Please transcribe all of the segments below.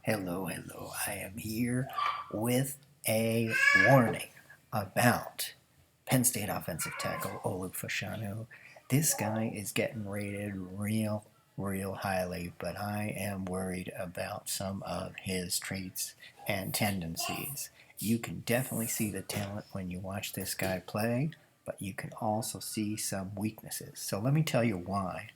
Hello. I am here with a warning about Penn State offensive tackle Olu Fashanu. This guy is getting rated real highly, but I am worried about some of his traits and tendencies. You can definitely see the talent when you watch this guy play, but you can also see some weaknesses. So let me tell you why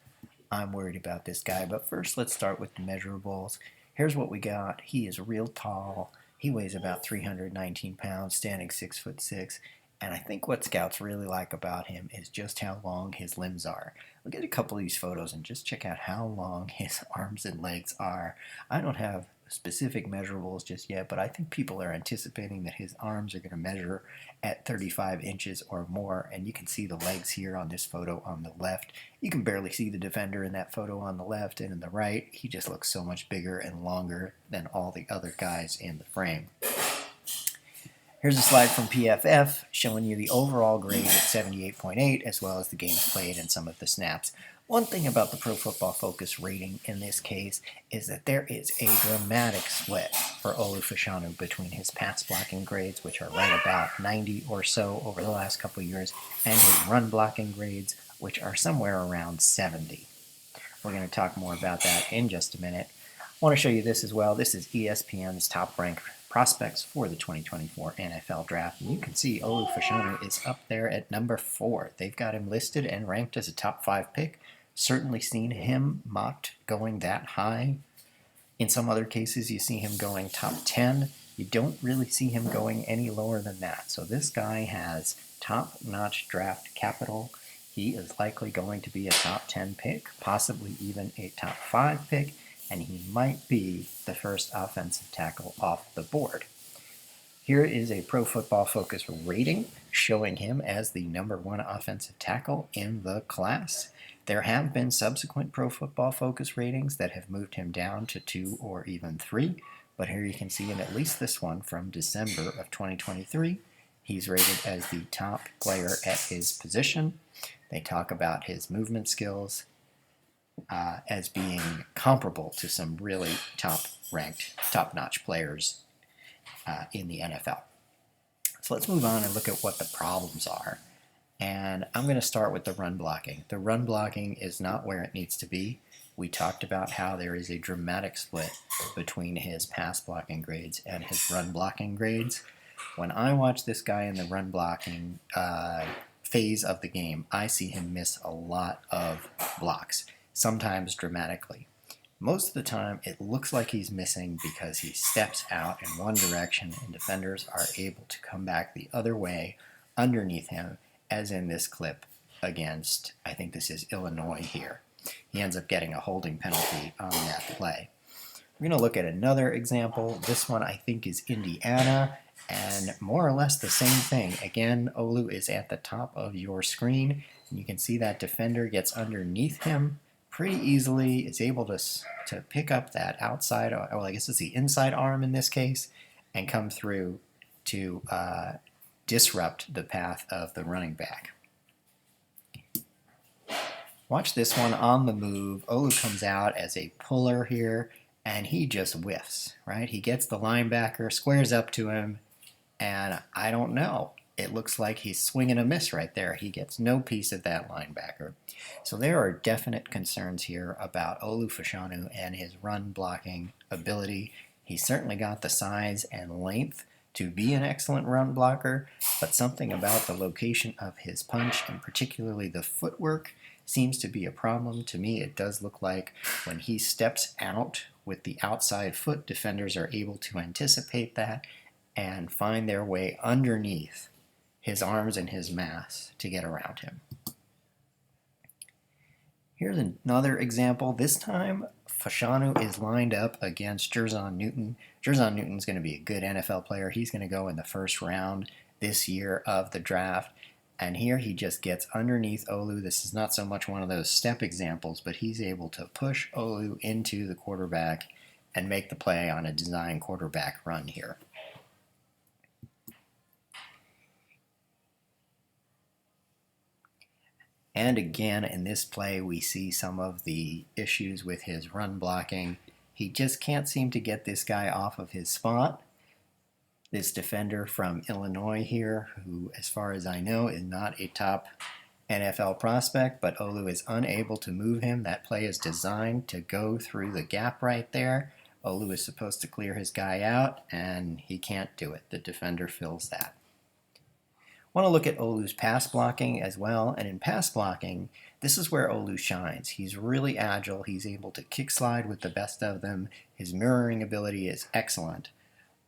I'm worried about this guy. But first, let's start with the measurables. Here's what we got. He is real tall. He weighs about 319 pounds, standing 6'6". And I think what scouts really like about him is just how long his limbs are. Look at a couple of these photos and just check out how long his arms and legs are. I don't have specific measurables just yet, but I think people are anticipating that his arms are going to measure at 35 inches or more, and you can see the legs here on this photo on the left. You can barely see the defender in that photo on the left, and in the right, he just looks so much bigger and longer than all the other guys in the frame. Here's a slide from PFF showing you the overall grade at 78.8, as well as the games played and some of the snaps. One thing about the Pro Football Focus rating in this case is that there is a dramatic split for Olu Fashanu between his pass blocking grades, which are right about 90 or so over the last couple of years, and his run blocking grades, which are somewhere around 70. We're going to talk more about that in just a minute. I want to show you this as well. This is ESPN's top ranked prospects for the 2024 NFL Draft. And you can see Olu Fashanu is up there at number 4. They've got him listed and ranked as a top 5 pick. Certainly seen him mocked going that high. In some other cases, you see him going top 10. You don't really see him going any lower than that. So this guy has top-notch draft capital. He is likely going to be a top 10 pick, possibly even a top 5 pick, and he might be the first offensive tackle off the board. Here is a Pro Football Focus rating showing him as the number 1 offensive tackle in the class. There have been subsequent Pro Football Focus ratings that have moved him down to 2 or even 3, but here you can see in at least this one from December of 2023, he's rated as the top player at his position. They talk about his movement skills as being comparable to some really top-ranked, top-notch players in the NFL. So let's move on and look at what the problems are. And I'm going to start with the run blocking. The run blocking is not where it needs to be. We talked about how there is a dramatic split between his pass blocking grades and his run blocking grades. When I watch this guy in the run blocking phase of the game, I see him miss a lot of blocks, sometimes dramatically. Most of the time, it looks like he's missing because he steps out in one direction and defenders are able to come back the other way underneath him, as in this clip against, I think this is Illinois here. He ends up getting a holding penalty on that play. We're going to look at another example. This one I think is Indiana, and more or less the same thing. Again, Olu is at the top of your screen, and you can see that defender gets underneath him pretty easily, is able to pick up that outside, well, I guess it's the inside arm in this case, and come through to disrupt the path of the running back. Watch this one on the move. Olu comes out as a puller here, and he just whiffs, right? He gets the linebacker, squares up to him, and I don't know. It looks like he's swinging a miss right there. He gets no piece of that linebacker. So there are definite concerns here about Olu Fashanu and his run blocking ability. He's certainly got the size and length to be an excellent run blocker, but something about the location of his punch, and particularly the footwork, seems to be a problem. To me, it does look like when he steps out with the outside foot, defenders are able to anticipate that and find their way underneath his arms and his mass to get around him. Here's another example. This time, Fashanu is lined up against Jerzon Newton. Jerzon Newton's going to be a good NFL player. He's going to go in the first round this year of the draft. And here he just gets underneath Olu. This is not so much one of those step examples, but he's able to push Olu into the quarterback and make the play on a design quarterback run here. And again, in this play, we see some of the issues with his run blocking. He just can't seem to get this guy off of his spot. This defender from Illinois here, who, as far as I know, is not a top NFL prospect, but Olu is unable to move him. That play is designed to go through the gap right there. Olu is supposed to clear his guy out, and he can't do it. The defender fills that. I want to look at Olu's pass blocking as well, and in pass blocking, this is where Olu shines. He's really agile. He's able to kick slide with the best of them. His mirroring ability is excellent,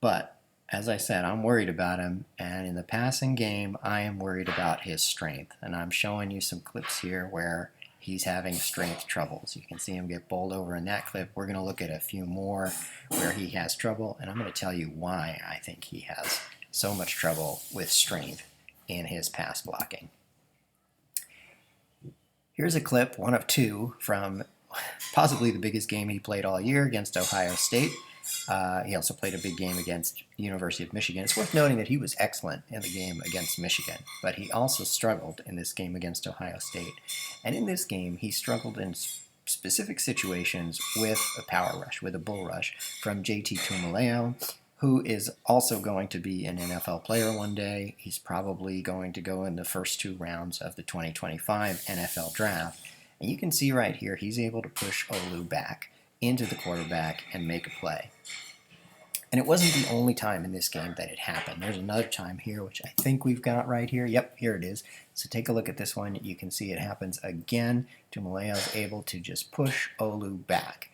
but as I said, I'm worried about him, and in the passing game, I am worried about his strength. And I'm showing you some clips here where he's having strength troubles. You can see him get bowled over in that clip. We're going to look at a few more where he has trouble, and I'm going to tell you why I think he has so much trouble with strength in his pass blocking. Here's a clip, one of two, from possibly the biggest game he played all year against Ohio State. He also played a big game against the University of Michigan. It's worth noting that he was excellent in the game against Michigan, but he also struggled in this game against Ohio State. And in this game, he struggled in specific situations with a power rush, with a bull rush from JT Tuimoloau, who is also going to be an NFL player one day. He's probably going to go in the first 2 rounds of the 2025 NFL draft. And you can see right here, he's able to push Olu back into the quarterback and make a play. And it wasn't the only time in this game that it happened. There's another time here, which I think we've got right here. Yep, here it is. So take a look at this one. You can see it happens again. Tuimoloau is able to just push Olu back.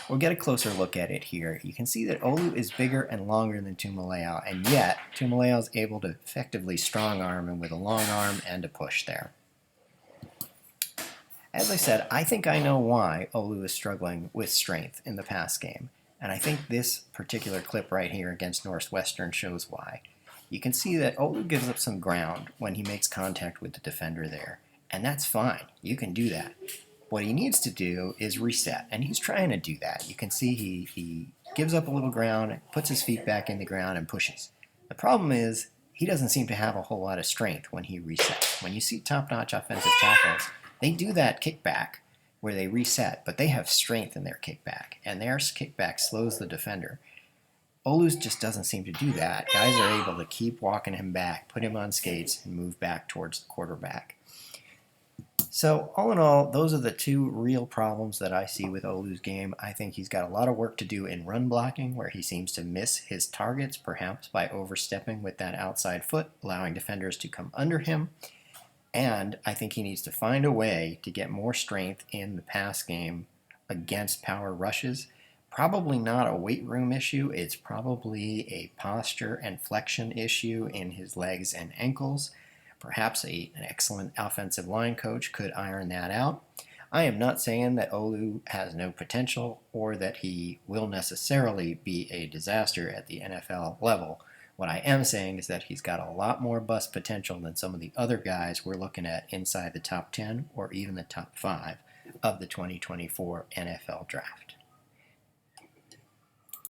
We'll get a closer look at it here. You can see that Olu is bigger and longer than Tuimoloau, and yet Tuimoloau is able to effectively strong arm him with a long arm and a push there. As I said, I think I know why Olu is struggling with strength in the pass game. And I think this particular clip right here against Northwestern shows why. You can see that Olu gives up some ground when he makes contact with the defender there. And that's fine. You can do that. What he needs to do is reset. And he's trying to do that. You can see he gives up a little ground, puts his feet back in the ground, and pushes. The problem is he doesn't seem to have a whole lot of strength when he resets. When you see top-notch offensive tackles, they do that kickback where they reset, but they have strength in their kickback, and their kickback slows the defender. Olu's just doesn't seem to do that. Guys are able to keep walking him back, put him on skates, and move back towards the quarterback. So all in all, those are the 2 real problems that I see with Olu's game. I think he's got a lot of work to do in run blocking, where he seems to miss his targets, perhaps by overstepping with that outside foot, allowing defenders to come under him. And I think he needs to find a way to get more strength in the pass game against power rushes. Probably not a weight room issue. It's probably a posture and flexion issue in his legs and ankles. Perhaps an excellent offensive line coach could iron that out. I am not saying that Olu has no potential or that he will necessarily be a disaster at the NFL level. What I am saying is that he's got a lot more bust potential than some of the other guys we're looking at inside the top 10 or even the top 5 of the 2024 NFL draft.